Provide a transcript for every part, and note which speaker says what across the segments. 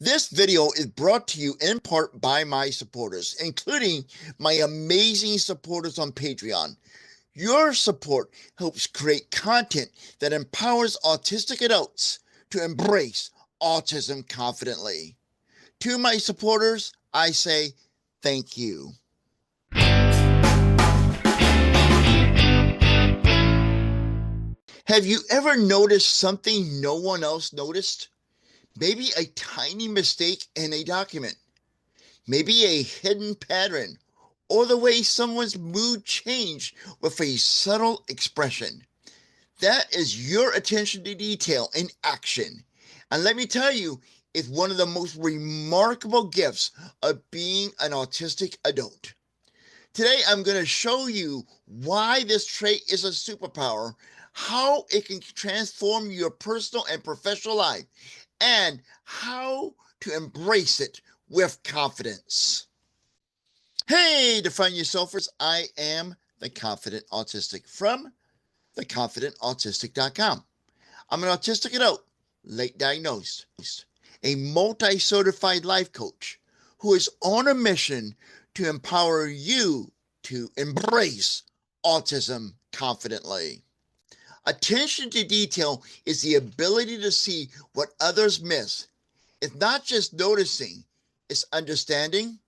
Speaker 1: This video is brought to you in part by my supporters, including my amazing supporters on Patreon. Your support helps create content that empowers autistic adults to embrace autism confidently. To my supporters, I say thank you. Have you ever noticed something no one else noticed? Maybe a tiny mistake in a document, maybe a hidden pattern, or the way someone's mood changed with a subtle expression. That is your attention to detail in action. And let me tell you, it's one of the most remarkable gifts of being an autistic adult. Today, I'm going to show you why this trait is a superpower, how it can transform your personal and professional life, and how to embrace it with confidence. Hey, Define Yourselfers, I am the Confident Autistic from theconfidentautistic.com. I'm an autistic adult, late diagnosed, a multi-certified life coach who is on a mission to empower you to embrace autism confidently. Attention to detail is the ability to see what others miss. It's not just noticing, it's understanding,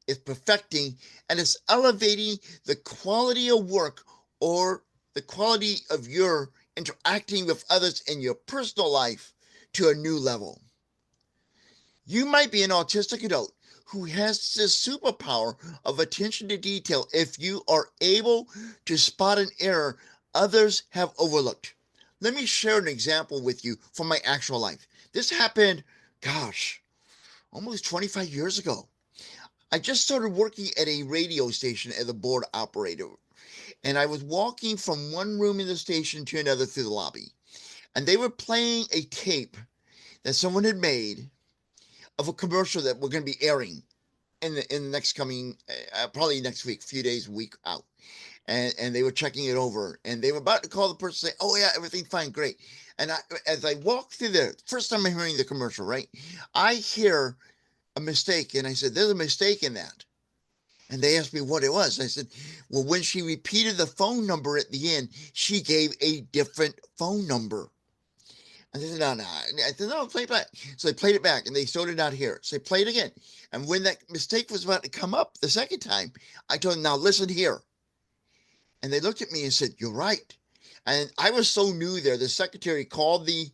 Speaker 1: it's perfecting, and it's elevating the quality of work or the quality of your interacting with others in your personal life to a new level. You might be an autistic adult who has this superpower of attention to detail if you are able to spot an error others have overlooked. Let me share an example with you from my actual life. This happened, almost 25 years ago. I just started working at a radio station as a board operator, and I was walking from one room in the station to another through the lobby. And they were playing a tape that someone had made of a commercial that we're going to be airing in the next coming, probably next week, few days, a week out. And they were checking it over, and they were about to call the person and say, oh yeah, everything's fine, great. And as I walk through there, first time I'm hearing the commercial, right, I hear a mistake, and I said, there's a mistake in that. And they asked me what it was. I said, well, when she repeated the phone number at the end, she gave a different phone number. And they said, no. I said, no, play it back. So they played it back, and they sorted out here. So they played again. And when that mistake was about to come up the second time, I told them, now listen here. And they looked at me and said, you're right. And I was so new there. The secretary called the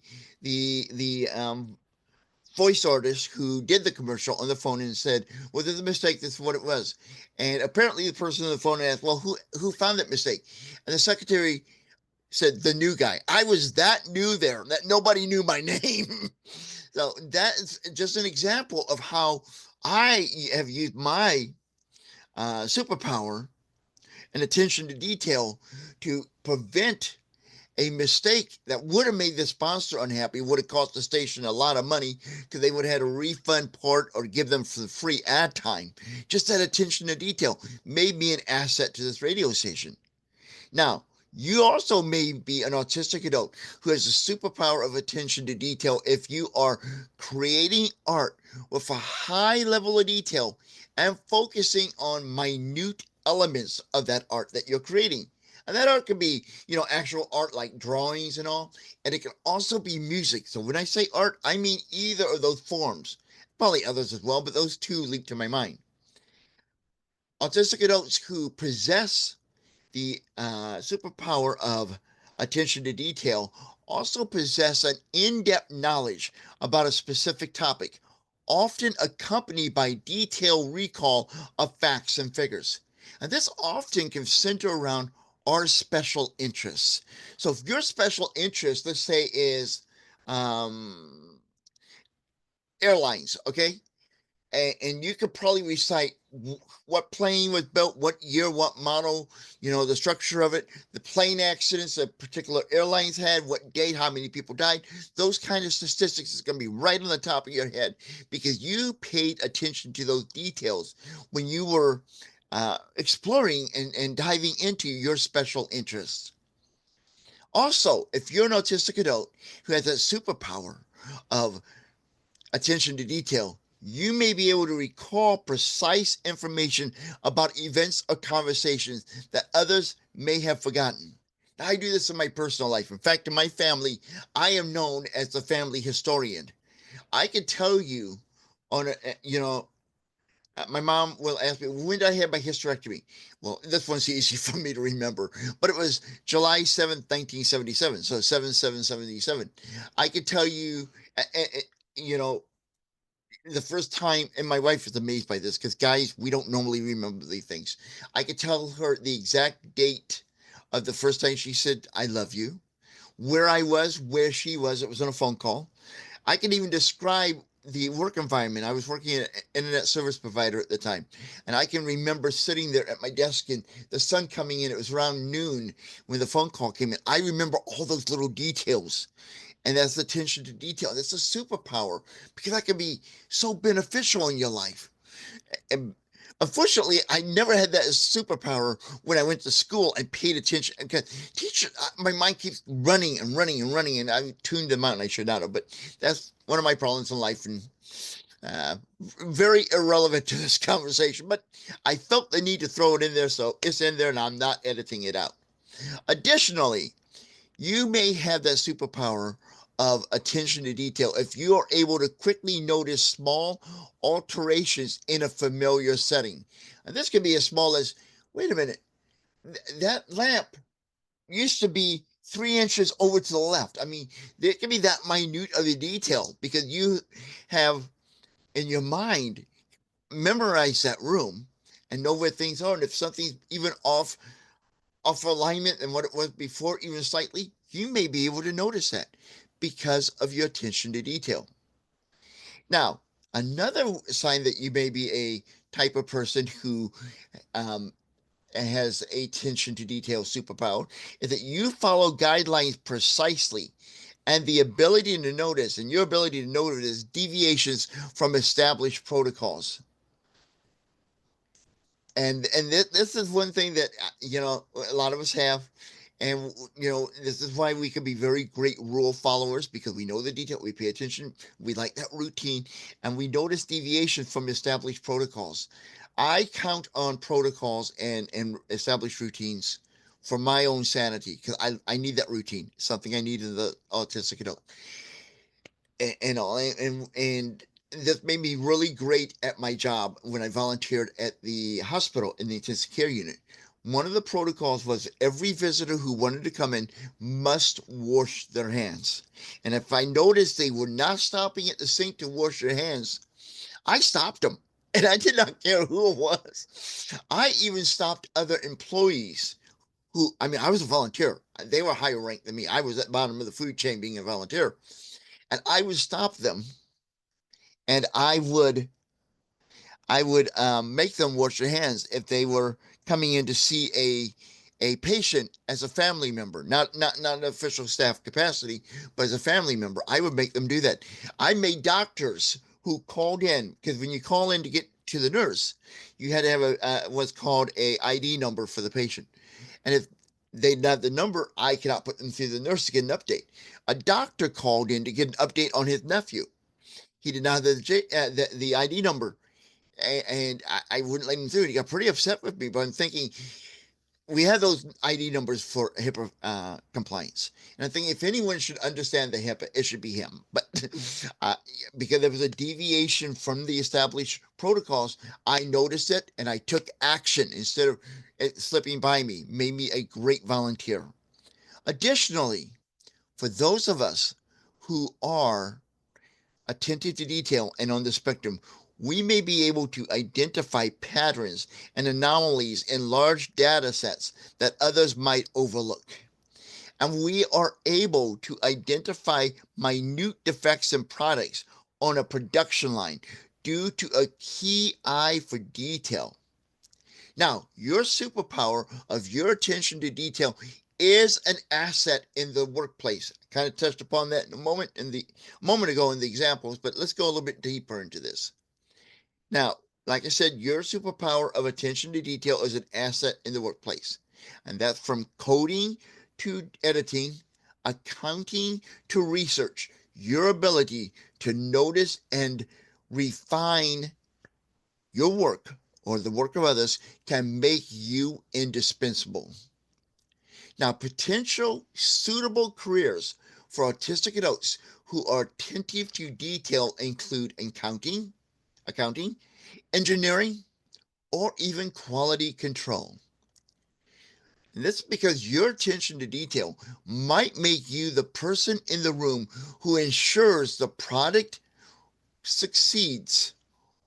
Speaker 1: voice artist who did the commercial on the phone and said, well, there's a mistake. This is what it was. And apparently the person on the phone asked, well, who found that mistake? And the secretary said, the new guy. I was that new there that nobody knew my name. So that is just an example of how I have used my superpower and attention to detail to prevent a mistake that would have made the sponsor unhappy, would have cost the station a lot of money because they would have had to refund part or give them for the free ad time. Just that attention to detail may be an asset to this radio station. Now, you also may be an autistic adult who has a superpower of attention to detail if you are creating art with a high level of detail and focusing on minute elements of that art that you're creating. And that art can be, actual art like drawings and all. And it can also be music. So when I say art, I mean either of those forms. Probably others as well, but those two leap to my mind. Autistic adults who possess the superpower of attention to detail also possess an in-depth knowledge about a specific topic, often accompanied by detailed recall of facts and figures. And this often can center around our special interests. So if your special interest, let's say, is airlines, okay? And you could probably recite what plane was built, what year, what model, the structure of it, the plane accidents that particular airlines had, what date, how many people died. Those kind of statistics is going to be right on the top of your head because you paid attention to those details when you were exploring and diving into your special interests. Also, if you're an autistic adult who has that superpower of attention to detail, you may be able to recall precise information about events or conversations that others may have forgotten. I do this in my personal life. In fact, in my family, I am known as the family historian. I can tell you on a, my mom will ask me, when did I have my hysterectomy? Well, this one's easy for me to remember, but it was July 7th, 1977. So 7/7/77. I could tell you, you know, the first time, and my wife is amazed by this because guys, we don't normally remember these things. I could tell her the exact date of the first time she said, I love you, where I was, where she was. It was on a phone call. I can even describe the work environment. I was working at an internet service provider at the time. And I can remember sitting there at my desk and the sun coming in. It was around noon when the phone call came in. I remember all those little details. And that's attention to detail. That's a superpower because that can be so beneficial in your life. And unfortunately, I never had that as superpower when I went to school and paid attention. Because teacher, my mind keeps running and running and running, and I tuned them out, and I should not have. But that's one of my problems in life, and uh, very irrelevant to this conversation. But I felt the need to throw it in there, so it's in there, and I'm not editing it out. Additionally, you may have that superpower of attention to detail if you are able to quickly notice small alterations in a familiar setting. And this can be as small as, wait a minute, that lamp used to be 3 inches over to the left. I mean, there can be that minute of a detail because you have in your mind memorized that room and know where things are. And if something's even off alignment than what it was before, even slightly, you may be able to notice that because of your attention to detail. Now, another sign that you may be a type of person who has attention to detail superpower is that you follow guidelines precisely and the ability to notice, and your ability to notice deviations from established protocols. And this is one thing that a lot of us have, and this is why we can be very great rule followers because we know the detail, we pay attention, we like that routine, and we notice deviation from established protocols. I count on protocols and established routines for my own sanity because I need that routine, something I need in the autistic adult, and this made me really great at my job when I volunteered at the hospital in the intensive care unit. One of the protocols was every visitor who wanted to come in must wash their hands. And if I noticed they were not stopping at the sink to wash their hands, I stopped them. And I did not care who it was. I even stopped other employees who, I mean, I was a volunteer. They were higher ranked than me. I was at the bottom of the food chain being a volunteer. And I would stop them and I would make them wash their hands if they were coming in to see a patient as a family member, not an official staff capacity, but as a family member. I would make them do that. I made doctors who called in because when you call in to get to the nurse, you had to have what's called a ID number for the patient, and if they didn't have the number, I cannot put them through the nurse to get an update. A doctor called in to get an update on his nephew. He did not have the ID number, and I wouldn't let him through. He got pretty upset with me, but I'm thinking we have those ID numbers for HIPAA compliance, and I think if anyone should understand the HIPAA, it should be him. But because there was a deviation from the established protocols, I noticed it and I took action instead of it slipping by me. Made me a great volunteer. Additionally, for those of us who are attentive to detail and on the spectrum, we may be able to identify patterns and anomalies in large data sets that others might overlook. And we are able to identify minute defects in products on a production line due to a key eye for detail. Now, your superpower of your attention to detail is an asset in the workplace. I kind of touched upon that in a moment ago in the examples, but let's go a little bit deeper into this. Now, like I said, your superpower of attention to detail is an asset in the workplace. And that's from coding to editing, accounting to research. your ability to notice and refine your work or the work of others can make you indispensable. Now, potential suitable careers for autistic adults who are attentive to detail include accounting, engineering, or even quality control. And that's because your attention to detail might make you the person in the room who ensures the product succeeds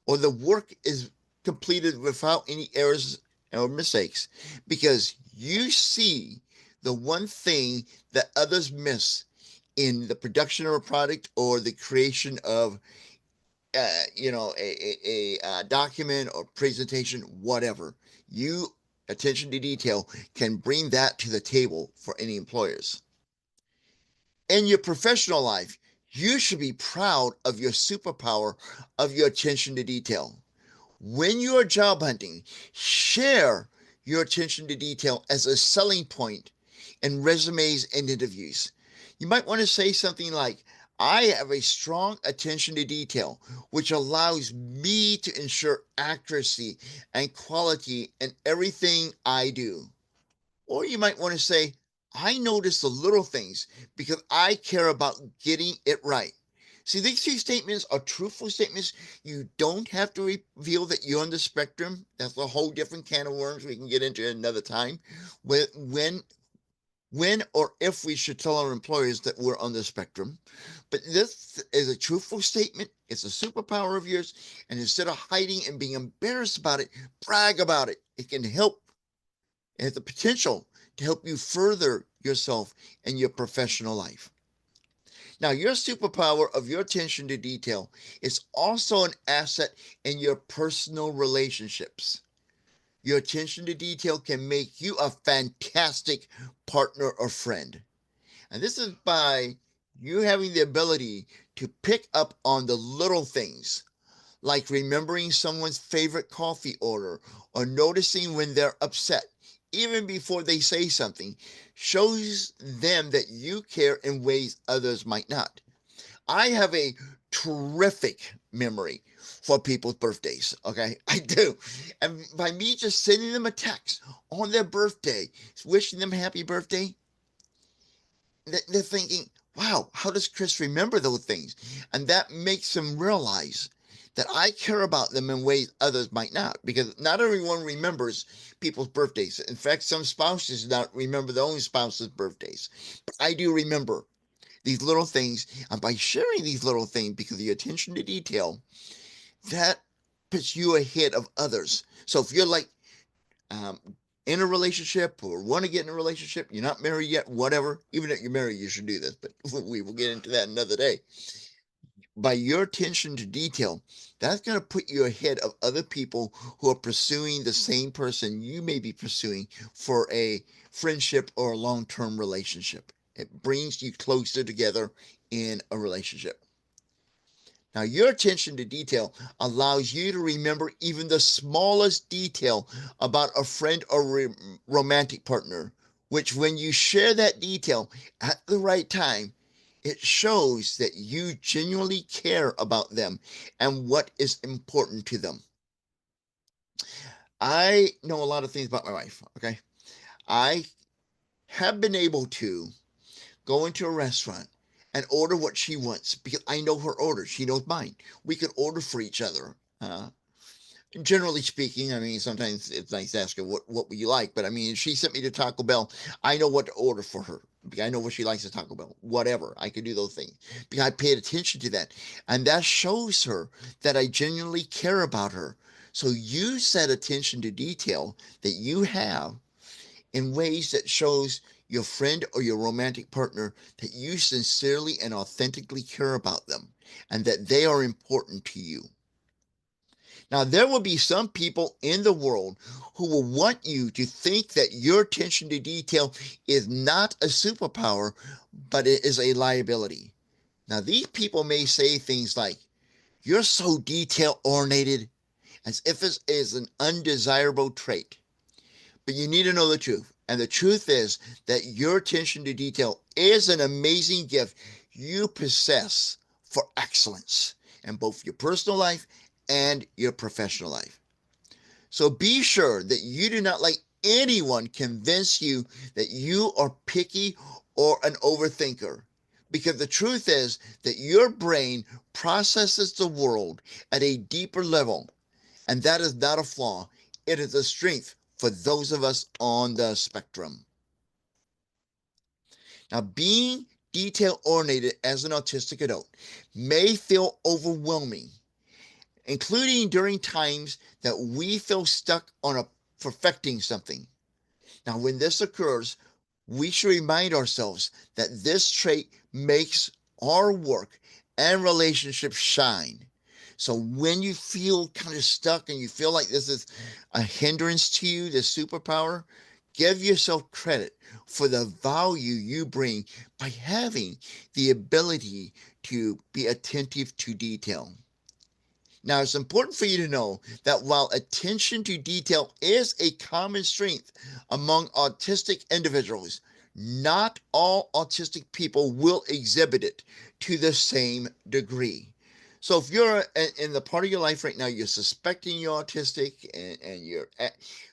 Speaker 1: or the work is completed without any errors or mistakes, because you see the one thing that others miss in the production of a product or the creation of a document or presentation, whatever. You attention to detail can bring that to the table for any employers. In your professional life, you should be proud of your superpower of your attention to detail. When you are job hunting, share your attention to detail as a selling point in resumes and interviews. You might want to say something like, I have a strong attention to detail, which allows me to ensure accuracy and quality in everything I do. Or you might want to say, I notice the little things because I care about getting it right. See, these two statements are truthful statements. You don't have to reveal that you're on the spectrum. That's a whole different can of worms we can get into another time. When or if we should tell our employers that we're on the spectrum. But this is a truthful statement. It's a superpower of yours. And instead of hiding and being embarrassed about it, brag about it. It can help. It has the potential to help you further yourself in your professional life. Now, your superpower of your attention to detail is also an asset in your personal relationships. Your attention to detail can make you a fantastic partner or friend. And this is by you having the ability to pick up on the little things, like remembering someone's favorite coffee order or noticing when they're upset, even before they say something, shows them that you care in ways others might not. I have a terrific memory for people's birthdays. Okay, I do. And by me just sending them a text on their birthday, wishing them happy birthday, they're thinking, wow, how does Chris remember those things? And that makes them realize that I care about them in ways others might not, because not everyone remembers people's birthdays. In fact, some spouses do not remember their own spouse's birthdays. But I do remember these little things. And by sharing these little things, because of your attention to detail, that puts you ahead of others. So if you're like um, in a relationship or want to get in a relationship, you're not married yet, whatever, even if you're married, you should do this, but we will get into that another day. By your attention to detail, that's going to put you ahead of other people who are pursuing the same person you may be pursuing for a friendship or a long-term relationship. It brings you closer together in a relationship. Now, your attention to detail allows you to remember even the smallest detail about a friend or romantic partner, which, when you share that detail at the right time, it shows that you genuinely care about them and what is important to them. I know a lot of things about my wife, okay? I have been able to go into a restaurant and order what she wants because I know her orders. She knows mine. We can order for each other. Generally speaking, I mean, sometimes it's nice to ask her, what would you like? But I mean, if she sent me to Taco Bell, I know what to order for her. I know what she likes at Taco Bell. Whatever. I can do those things because I paid attention to that. And that shows her that I genuinely care about her. So use that attention to detail that you have in ways that shows your friend or your romantic partner that you sincerely and authentically care about them and that they are important to you. Now, there will be some people in the world who will want you to think that your attention to detail is not a superpower, but it is a liability. Now, these people may say things like, you're so detail oriented, as if it is an undesirable trait. But you need to know the truth. And the truth is that your attention to detail is an amazing gift you possess for excellence in both your personal life and your professional life. So be sure that you do not let anyone convince you that you are picky or an overthinker. Because the truth is that your brain processes the world at a deeper level. And that is not a flaw. It is a strength for those of us on the spectrum. Now, being detail-oriented as an autistic adult may feel overwhelming, including during times that we feel stuck on perfecting something. Now, when this occurs, we should remind ourselves that this trait makes our work and relationships shine. So when you feel kind of stuck and you feel like this is a hindrance to you, this superpower, give yourself credit for the value you bring by having the ability to be attentive to detail. Now, it's important for you to know that while attention to detail is a common strength among autistic individuals, not all autistic people will exhibit it to the same degree. So if you're in the part of your life right now, you're suspecting you're autistic and you're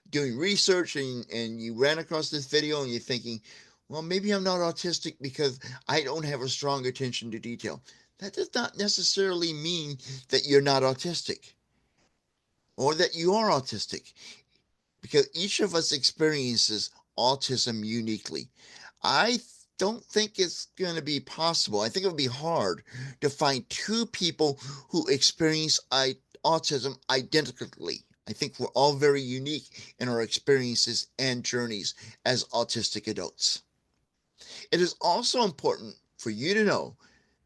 Speaker 1: doing research and you ran across this video and you're thinking, well, maybe I'm not autistic because I don't have a strong attention to detail. That does not necessarily mean that you're not autistic or that you are autistic, because each of us experiences autism uniquely. I don't think it's going to be possible. I think it would be hard to find two people who experience autism identically. I think we're all very unique in our experiences and journeys as autistic adults. It is also important for you to know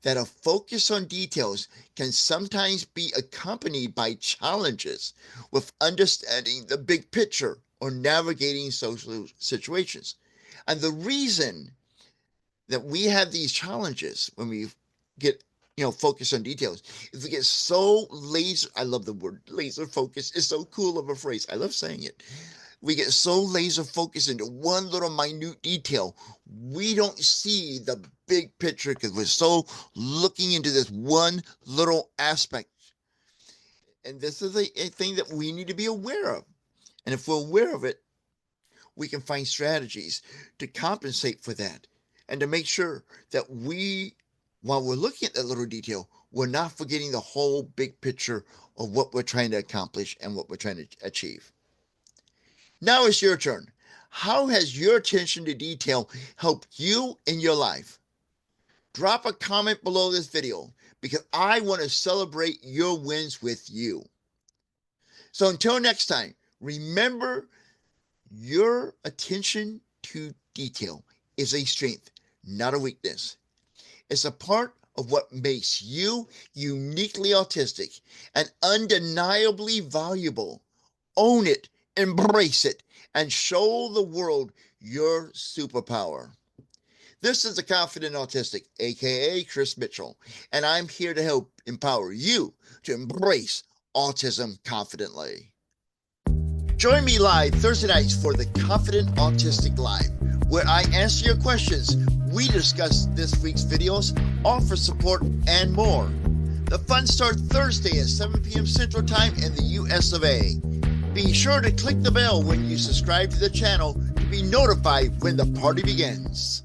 Speaker 1: that a focus on details can sometimes be accompanied by challenges with understanding the big picture or navigating social situations. And the reason that we have these challenges when we get, focused on details is we get so laser, I love the word laser focus. It's so cool of a phrase. I love saying it. We get so laser focused into one little minute detail, we don't see the big picture because we're so looking into this one little aspect. And this is a thing that we need to be aware of. And if we're aware of it, we can find strategies to compensate for that and to make sure that while we're looking at that little detail, we're not forgetting the whole big picture of what we're trying to accomplish and what we're trying to achieve. Now it's your turn. How has your attention to detail helped you in your life? Drop a comment below this video because I want to celebrate your wins with you. So until next time, remember your attention to detail is a strength, not a weakness. It's a part of what makes you uniquely autistic and undeniably valuable. Own it. Embrace it and show the world your superpower. This is the Confident Autistic, aka Chris Mitchell, and I'm here to help empower you to embrace autism confidently. Join me live Thursday nights for the Confident Autistic Live, where I answer your questions, we discuss this week's videos, offer support, and more. The fun starts Thursday at 7 p.m. Central Time in the US of A. Be sure to click the bell when you subscribe to the channel to be notified when the party begins.